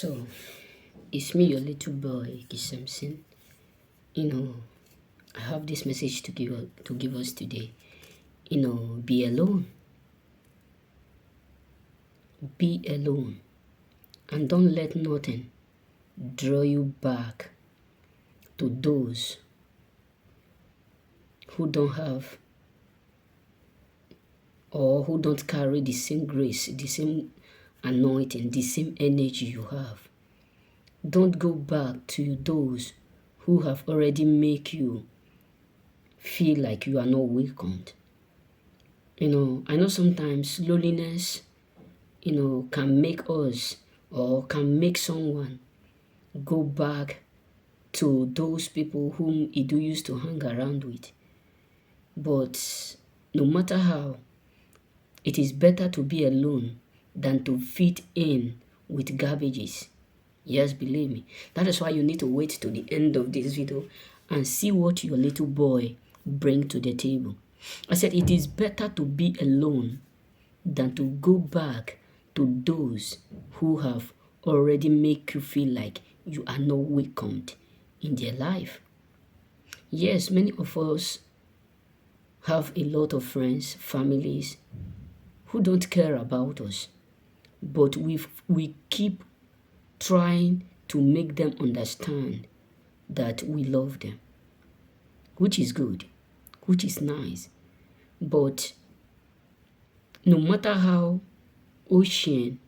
So, it's me, your little boy, Kisamson. You know, I have this message to give us today. Be alone. Be alone. And don't let nothing draw you back to those who don't have or who don't carry the same grace, the same anointing, the same energy you have. Don't go back to those who have already made you feel like you are not welcomed. I know sometimes loneliness, can make us or can make someone go back to those people whom he do used to hang around with. But no matter how, it is better to be alone than to fit in with garbages. Yes, believe me. That is why you need to wait to the end of this video and see what your little boy bring to the table. I said it is better to be alone than to go back to those who have already made you feel like you are not welcomed in their life. Yes, many of us have a lot of friends, families who don't care about us, but we keep trying to make them understand that we love them, which is good, which is nice. But no matter how ocean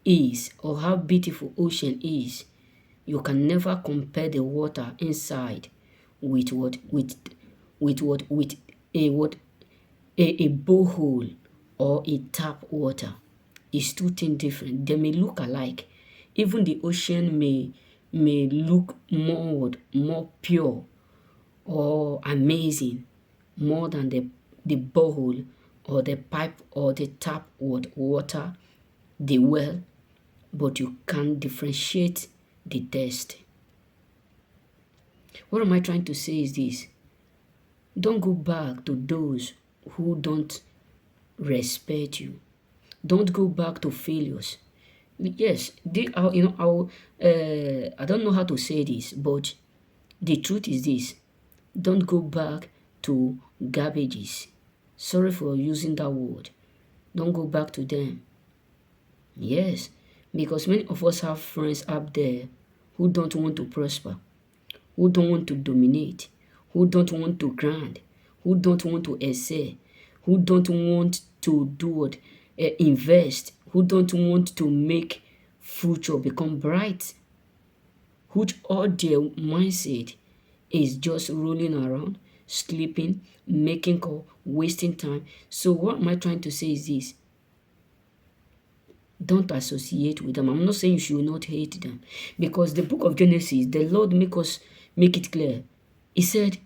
is or how beautiful ocean is, you can never compare the water inside with a borehole or a tap water. It's two things different. They may look alike. Even the ocean may look more pure or amazing more than the borehole or the pipe or the tap water, the well, but you can't differentiate the taste. What am I trying to say is this: don't go back to those who don't respect you. Don't go back to failures. Yes, they are, I don't know how to say this, but the truth is this: don't go back to garbages. Sorry for using that word. Don't go back to them. Yes, because many of us have friends up there who don't want to prosper, who don't want to dominate, who don't want to grind, who don't want to excel, who don't want to do what? Invest, who don't want to make future become bright, which all their mindset is just rolling around, sleeping, making call, wasting time. So what am I trying to say is this: don't associate with them. I'm not saying you should not hate them, because the book of Genesis, the Lord make it clear. He said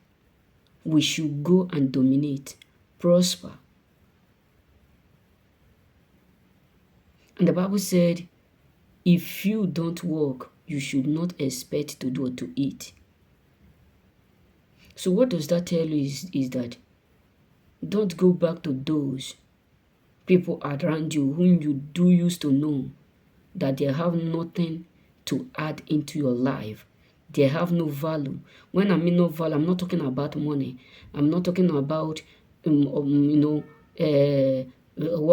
we should go and dominate, prosper. And the Bible said, if you don't work, you should not expect to do or to eat. So what does that tell you is that don't go back to those people around you whom you do used to know that they have nothing to add into your life. They have no value. When I mean no value, I'm not talking about money. I'm not talking about, what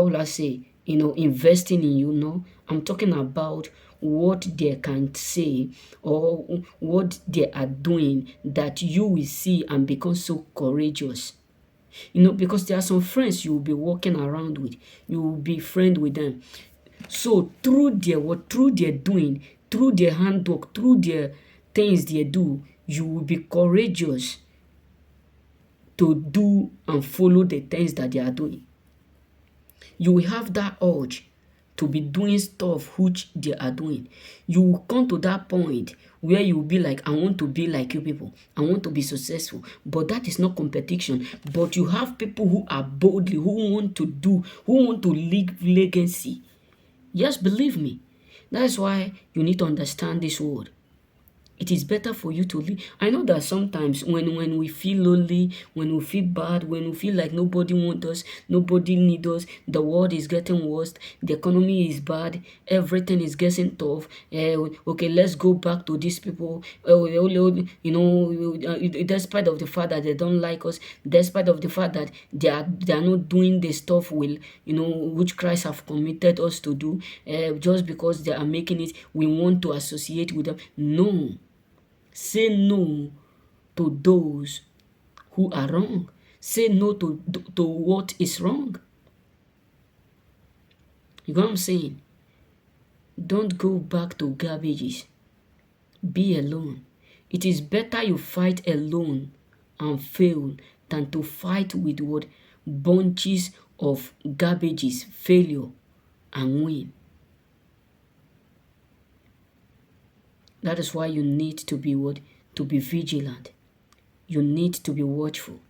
will I say? Investing in you. No, I'm talking about what they can say or what they are doing that you will see and become so courageous. Because there are some friends you will be walking around with, you will be friend with them. So through their doing, through their handwork, through their things they do, you will be courageous to do and follow the things that they are doing. You will have that urge to be doing stuff which they are doing. You will come to that point where you will be like, I want to be like you people. I want to be successful. But that is not competition. But you have people who are boldly, who want to leave legacy. Yes, believe me. That's why you need to understand this word. It is better for you to leave. I know that sometimes when we feel lonely, when we feel bad, when we feel like nobody wants us, nobody needs us, the world is getting worse, the economy is bad, everything is getting tough. Okay, let's go back to these people. Despite of the fact that they don't like us, despite of the fact that they are not doing the stuff which Christ have committed us to do, just because they are making it, we want to associate with them. No. Say no to those who are wrong. Say no to what is wrong. You know what I'm saying? Don't go back to garbages. Be alone. It is better you fight alone and fail than to fight with what bunches of garbages, failure, and win. That is why you need to be what? To be vigilant. You need to be watchful.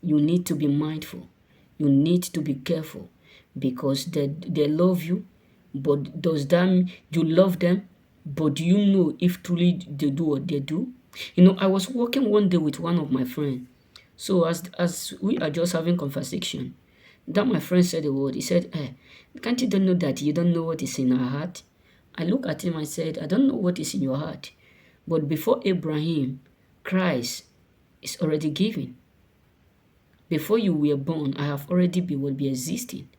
You need to be mindful. You need to be careful because they love you. But does that mean you love them? But do you know if truly they do what they do? I was walking one day with one of my friends. So as we are just having conversation, that my friend said a word. He said, can't you don't know that you don't know what is in our heart? I looked at him and said, I don't know what is in your heart. But before Abraham, Christ is already given. Before you were born, I have already been existing.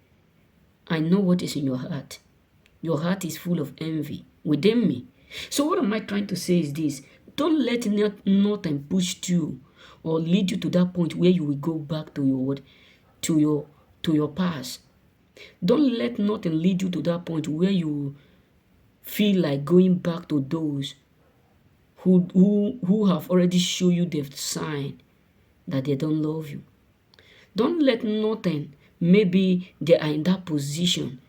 I know what is in your heart. Your heart is full of envy within me. So what am I trying to say is this. Don't let nothing push you or lead you to that point where you will go back to your past. Don't let nothing lead you to that point where you feel like going back to those who have already shown you the sign that they don't love you. Don't let nothing, maybe they are in that position.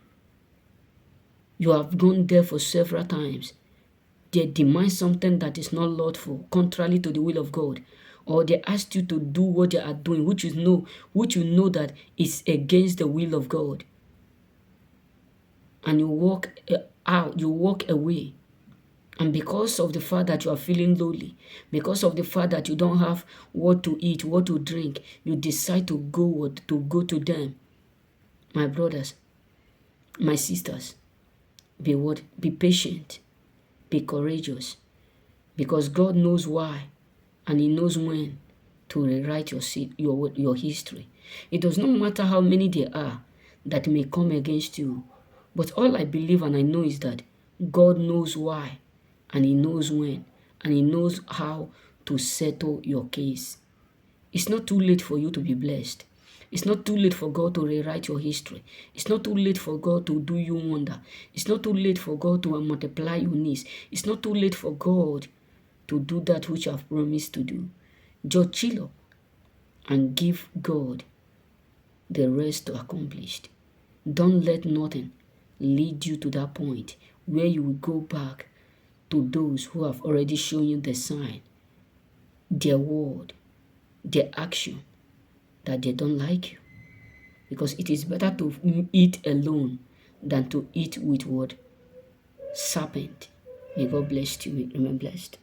You have gone there for several times. They demand something that is not lawful, contrary to the will of God. Or they ask you to do what they are doing, which you know that is against the will of God. And you walk out, you walk away. And because of the fact that you are feeling lonely, because of the fact that you don't have what to eat, what to drink, you decide to go to them. My brothers, my sisters, be patient, be courageous, because God knows why and He knows when to rewrite your history. It does not matter how many there are that may come against you, but all I believe and I know is that God knows why and He knows when and He knows how to settle your case. It's not too late for you to be blessed. It's not too late for God to rewrite your history. It's not too late for God to do you wonder. It's not too late for God to multiply your needs. It's not too late for God to do that which I've promised to do. Just chill up and give God the rest to accomplish. Don't let nothing lead you to that point where you will go back to those who have already shown you the sign, their word, their action, that they don't like you. Because it is better to eat alone than to eat with what? Serpent. May God bless you. Remain blessed.